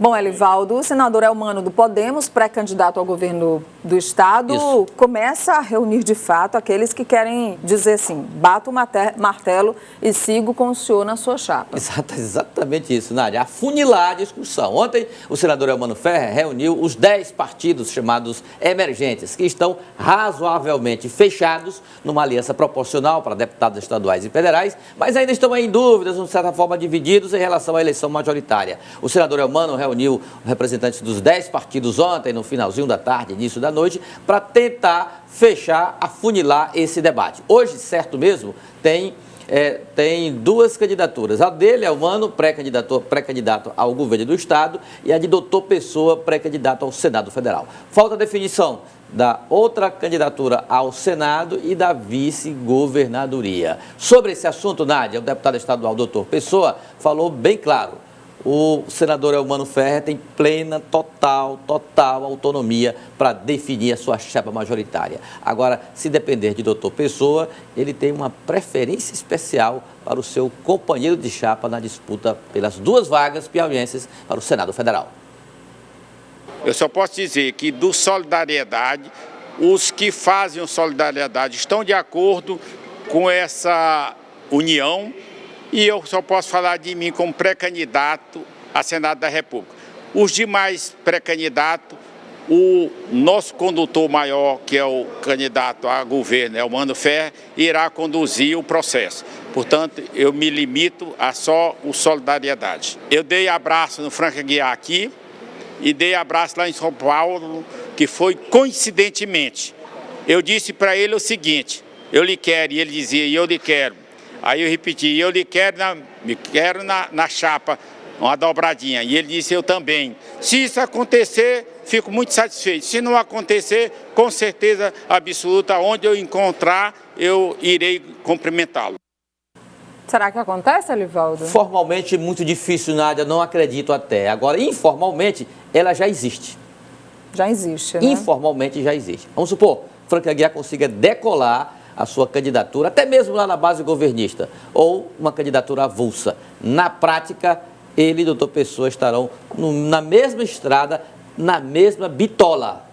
Bom, Elivaldo, o senador Elmano do Podemos, pré-candidato ao governo do estado, começa a reunir de fato aqueles que querem dizer assim, bato o martelo e sigo com o senhor na sua chapa. Exatamente isso, Nádia, afunilar a discussão. Ontem, o senador Elmano Ferrer reuniu os 10 partidos chamados emergentes, que estão razoavelmente fechados numa aliança proporcional para deputados estaduais e federais, mas ainda estão em dúvidas, de certa forma, divididos em relação à eleição majoritária. O senador Elmano reuniu representantes dos 10 partidos ontem, no finalzinho da tarde, início da noite, para tentar fechar, afunilar esse debate. Hoje, certo mesmo, tem 2 candidaturas. A dele, Elmano, pré-candidato ao governo do estado, e a de doutor Pessoa, pré-candidato ao Senado Federal. Falta a definição da outra candidatura ao Senado e da vice-governadoria. Sobre esse assunto, Nádia, o deputado estadual doutor Pessoa falou bem claro. O senador Elmano Ferrer tem plena, total autonomia para definir a sua chapa majoritária. Agora, se depender de doutor Pessoa, ele tem uma preferência especial para o seu companheiro de chapa na disputa pelas 2 vagas piauienses para o Senado Federal. Eu só posso dizer que do Solidariedade, os que fazem o Solidariedade estão de acordo com essa união. E eu só posso falar de mim como pré-candidato a Senado da República. Os demais pré-candidatos, o nosso condutor maior, que é o candidato a governo, Elmano Ferrer, irá conduzir o processo. Portanto, eu me limito a só o Solidariedade. Eu dei abraço no Franca Aguiar aqui e dei abraço lá em São Paulo, que foi coincidentemente. Eu disse para ele o seguinte, eu lhe quero, e ele dizia, e eu lhe quero. Aí eu repeti, eu lhe quero na chapa, uma dobradinha. E ele disse, eu também. Se isso acontecer, fico muito satisfeito. Se não acontecer, com certeza absoluta, onde eu encontrar, eu irei cumprimentá-lo. Será que acontece, Elivaldo? Formalmente, muito difícil, Nádia, não acredito até. Agora, informalmente, ela já existe. Já existe, né? Informalmente já existe. Vamos supor, Franca Aguiar consiga decolar a sua candidatura, até mesmo lá na base governista, ou uma candidatura avulsa. Na prática, ele e doutor Pessoa estarão na mesma estrada, na mesma bitola.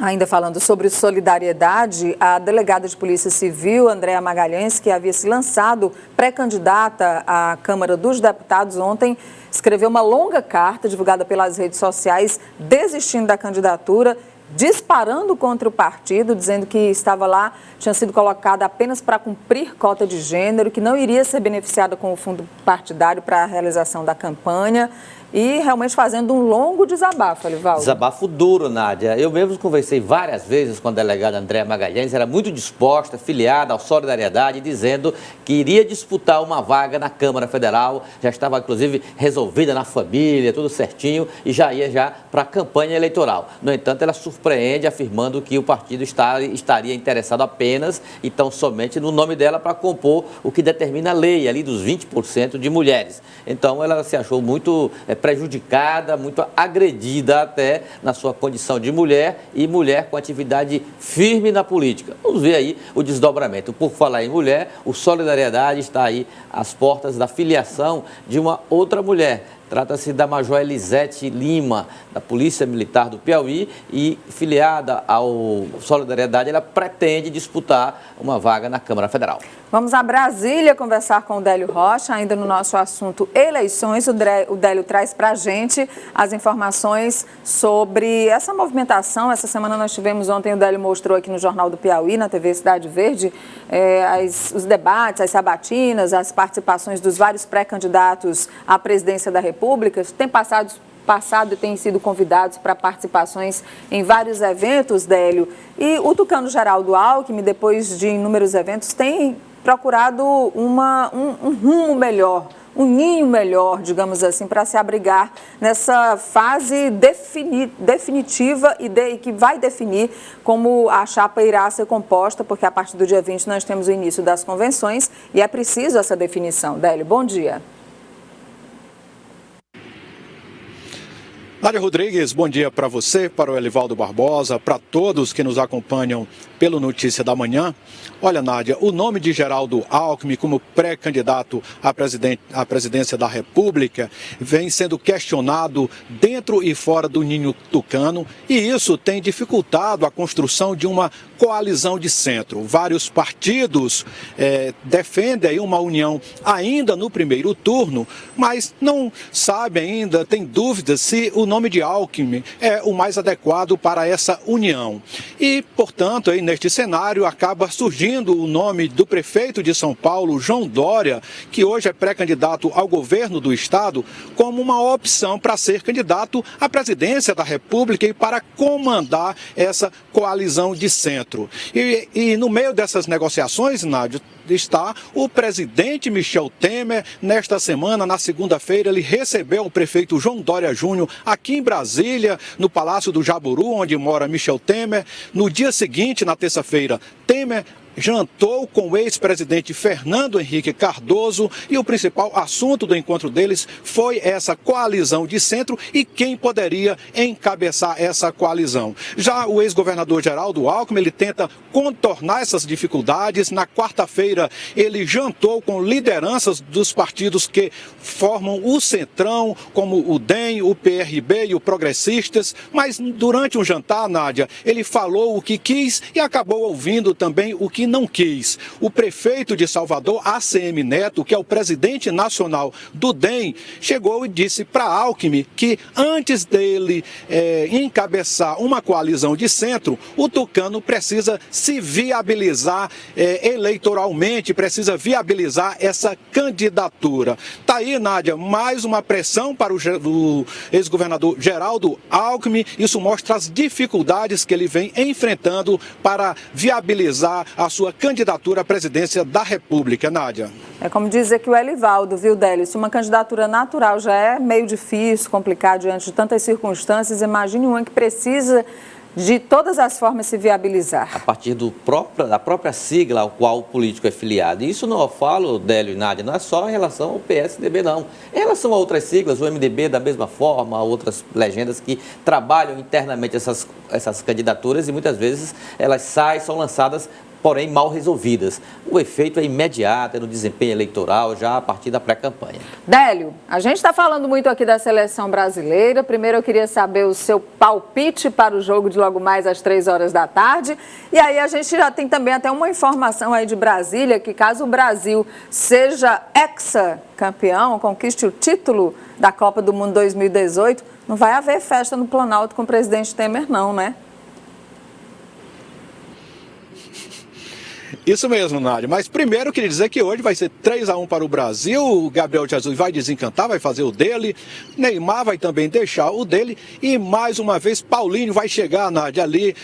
Ainda falando sobre solidariedade, a delegada de Polícia Civil, Andréa Magalhães, que havia se lançado pré-candidata à Câmara dos Deputados ontem, escreveu uma longa carta divulgada pelas redes sociais, desistindo da candidatura, disparando contra o partido, dizendo que estava lá, tinha sido colocada apenas para cumprir cota de gênero, que não iria ser beneficiada com o fundo partidário para a realização da campanha. E realmente fazendo um longo desabafo, Elivaldo. Desabafo duro, Nádia. Eu mesmo conversei várias vezes com a delegada Andréa Magalhães, era muito disposta, filiada ao Solidariedade, dizendo que iria disputar uma vaga na Câmara Federal, já estava inclusive resolvida na família, tudo certinho, e já ia para a campanha eleitoral. No entanto, ela surpreende afirmando que o partido estaria interessado apenas, então somente no nome dela para compor o que determina a lei, ali dos 20% de mulheres. Então, ela se achou muito prejudicada, muito agredida até na sua condição de mulher e mulher com atividade firme na política. Vamos ver aí o desdobramento. Por falar em mulher, o Solidariedade está aí às portas da filiação de uma outra mulher. Trata-se da Major Elisete Lima, da Polícia Militar do Piauí, e filiada ao Solidariedade, ela pretende disputar uma vaga na Câmara Federal. Vamos a Brasília conversar com o Délio Rocha, ainda no nosso assunto eleições. O Délio traz para a gente as informações sobre essa movimentação. Essa semana nós tivemos, ontem o Délio mostrou aqui no Jornal do Piauí, na TV Cidade Verde, os debates, as sabatinas, as participações dos vários pré-candidatos à presidência da República. Tem passado e têm sido convidados para participações em vários eventos, Délio. E o tucano Geraldo Alckmin, depois de inúmeros eventos, tem procurado um rumo melhor, um ninho melhor, digamos assim, para se abrigar nessa fase definitiva e que vai definir como a chapa irá ser composta, porque a partir do dia 20 nós temos o início das convenções e é preciso essa definição. Délio, bom dia. Nádia Rodrigues, bom dia para você, para o Elivaldo Barbosa, para todos que nos acompanham pelo Notícia da Manhã. Olha, Nádia, o nome de Geraldo Alckmin como pré-candidato à presidência da República vem sendo questionado dentro e fora do ninho tucano, e isso tem dificultado a construção de uma coalizão de centro. Vários partidos defendem aí uma união ainda no primeiro turno, mas não sabe ainda, tem dúvidas se o nome de Alckmin é o mais adequado para essa união. E, portanto, aí neste cenário acaba surgindo o nome do prefeito de São Paulo, João Dória, que hoje é pré-candidato ao governo do estado, como uma opção para ser candidato à presidência da República e para comandar essa coalizão de centro. E no meio dessas negociações, Nádia, está o presidente Michel Temer. Nesta semana, na segunda-feira, ele recebeu o prefeito João Dória Júnior aqui em Brasília, no Palácio do Jaburu, onde mora Michel Temer. No dia seguinte, na terça-feira, Temer jantou com o ex-presidente Fernando Henrique Cardoso e o principal assunto do encontro deles foi essa coalizão de centro e quem poderia encabeçar essa coalizão. Já o ex-governador Geraldo Alckmin, ele tenta contornar essas dificuldades. Na quarta-feira, ele jantou com lideranças dos partidos que formam o Centrão, como o DEM, o PRB e o Progressistas, mas durante um jantar, Nádia, ele falou o que quis e acabou ouvindo também o que não quis. O prefeito de Salvador, ACM Neto, que é o presidente nacional do DEM, chegou e disse para Alckmin que antes dele encabeçar uma coalizão de centro, o tucano precisa se viabilizar eleitoralmente, precisa viabilizar essa candidatura. Tá aí, Nádia, mais uma pressão para o ex-governador Geraldo Alckmin. Isso mostra as dificuldades que ele vem enfrentando para viabilizar a sua candidatura à presidência da República, Nádia. É como dizer que o Elivaldo, viu, Délio? Se uma candidatura natural já é meio difícil, complicado diante de tantas circunstâncias, imagine uma que precisa de todas as formas se viabilizar. A partir da própria sigla ao qual o político é filiado. E isso não eu falo, Délio e Nádia, não é só em relação ao PSDB, não. Em relação a outras siglas, o MDB da mesma forma, outras legendas que trabalham internamente essas candidaturas e muitas vezes elas são lançadas, porém mal resolvidas. O efeito é imediato, é no desempenho eleitoral, já a partir da pré-campanha. Délio, a gente está falando muito aqui da seleção brasileira. Primeiro eu queria saber o seu palpite para o jogo de logo mais às 3 horas da tarde. E aí a gente já tem também até uma informação aí de Brasília, que caso o Brasil seja hexacampeão, conquiste o título da Copa do Mundo 2018, não vai haver festa no Planalto com o presidente Temer não, né? Isso mesmo, Nádia. Mas primeiro eu queria dizer que hoje vai ser 3-1 para o Brasil. O Gabriel Jesus vai desencantar, vai fazer o dele. Neymar vai também deixar o dele. E mais uma vez, Paulinho vai chegar, Nádia, ali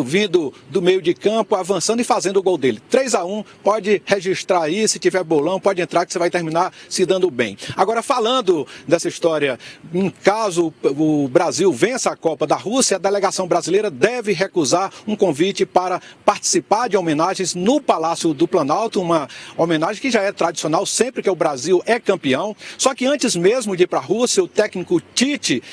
vindo do meio de campo, avançando e fazendo o gol dele. 3-1, pode registrar aí, se tiver bolão, pode entrar que você vai terminar se dando bem. Agora, falando dessa história, em caso o Brasil vença a Copa da Rússia, a delegação brasileira deve recusar um convite para participar de homenagens no Palácio do Planalto, uma homenagem que já é tradicional sempre que o Brasil é campeão. Só que antes mesmo de ir para a Rússia, o técnico Tite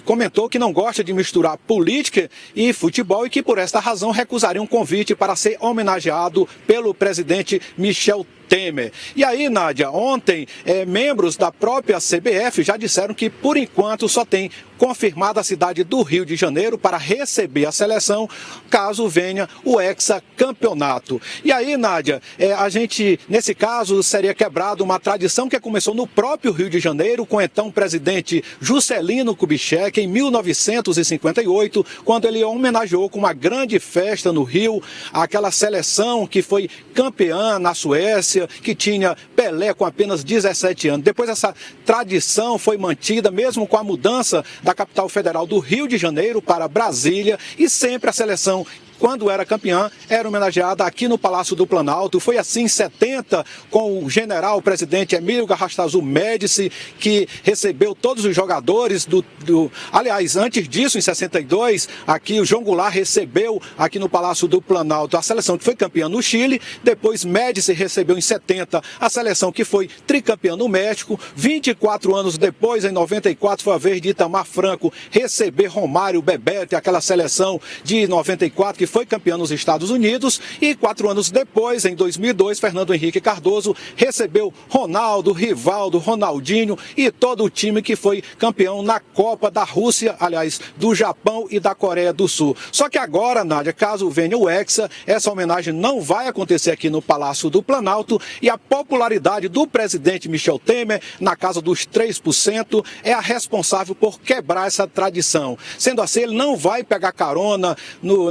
comentou que não gosta de misturar política e futebol e que por esta razão recusaria um convite para ser homenageado pelo presidente Michel Temer. E aí, Nádia, ontem, membros da própria CBF já disseram que, por enquanto, só tem confirmada a cidade do Rio de Janeiro para receber a seleção, caso venha o hexacampeonato. E aí, Nádia, a gente, nesse caso, seria quebrada uma tradição que começou no próprio Rio de Janeiro, com o então presidente Juscelino Kubitschek, em 1958, quando ele homenageou com uma grande festa no Rio, aquela seleção que foi campeã na Suécia, que tinha Pelé com apenas 17 anos. Depois essa tradição foi mantida, mesmo com a mudança da capital federal do Rio de Janeiro para Brasília, e sempre a seleção quando era campeã, era homenageada aqui no Palácio do Planalto. Foi assim em 70, com o general, o presidente Emílio Garrastazu Médici, que recebeu todos os jogadores Aliás, antes disso, em 62, aqui o João Goulart recebeu aqui no Palácio do Planalto a seleção que foi campeã no Chile. Depois Médici recebeu em 70 a seleção que foi tricampeã no México. 24 anos depois, em 94, foi a vez de Itamar Franco receber Romário, Bebeto, aquela seleção de 94 que foi campeã nos Estados Unidos. E 4 anos depois, em 2002, Fernando Henrique Cardoso recebeu Ronaldo, Rivaldo, Ronaldinho e todo o time que foi campeão na Copa da Rússia, aliás, do Japão e da Coreia do Sul. Só que agora, Nádia, caso venha o Hexa, essa homenagem não vai acontecer aqui no Palácio do Planalto e a popularidade do presidente Michel Temer, na casa dos 3%, é a responsável por quebrar essa tradição. Sendo assim, ele não vai pegar carona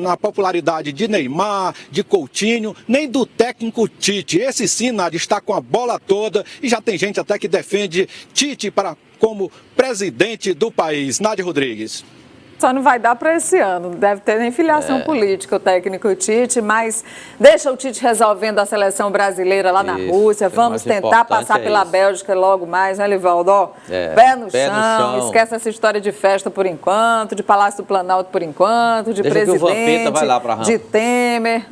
na popularidade de Neymar, de Coutinho, nem do técnico Tite. Esse sim, Nádia, está com a bola toda e já tem gente até que defende Tite como presidente do país. Nádia Rodrigues. Só não vai dar para esse ano, não deve ter nem filiação política o técnico Tite, mas deixa o Tite resolvendo a seleção brasileira lá na Rússia, vamos tentar passar pela Bélgica logo mais, né, Livaldo? Pé no chão, esquece essa história de festa por enquanto, de Palácio do Planalto por enquanto, de presidente, o Vampeta vai lá pra rampa. De Temer.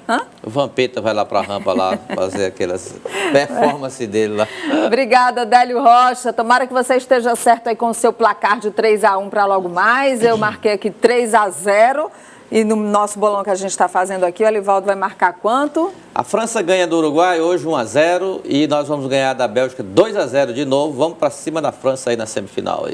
O Vampeta vai lá para a rampa lá, fazer aquelas performances dele lá. Obrigada, Délio Rocha, tomara que você esteja certo aí com o seu placar de 3-1 para logo mais, eu marquei aqui 3-0 e no nosso bolão que a gente está fazendo aqui, o Elivaldo vai marcar quanto? A França ganha do Uruguai hoje 1-0 e nós vamos ganhar da Bélgica 2-0 de novo. Vamos para cima da França aí na semifinal aí.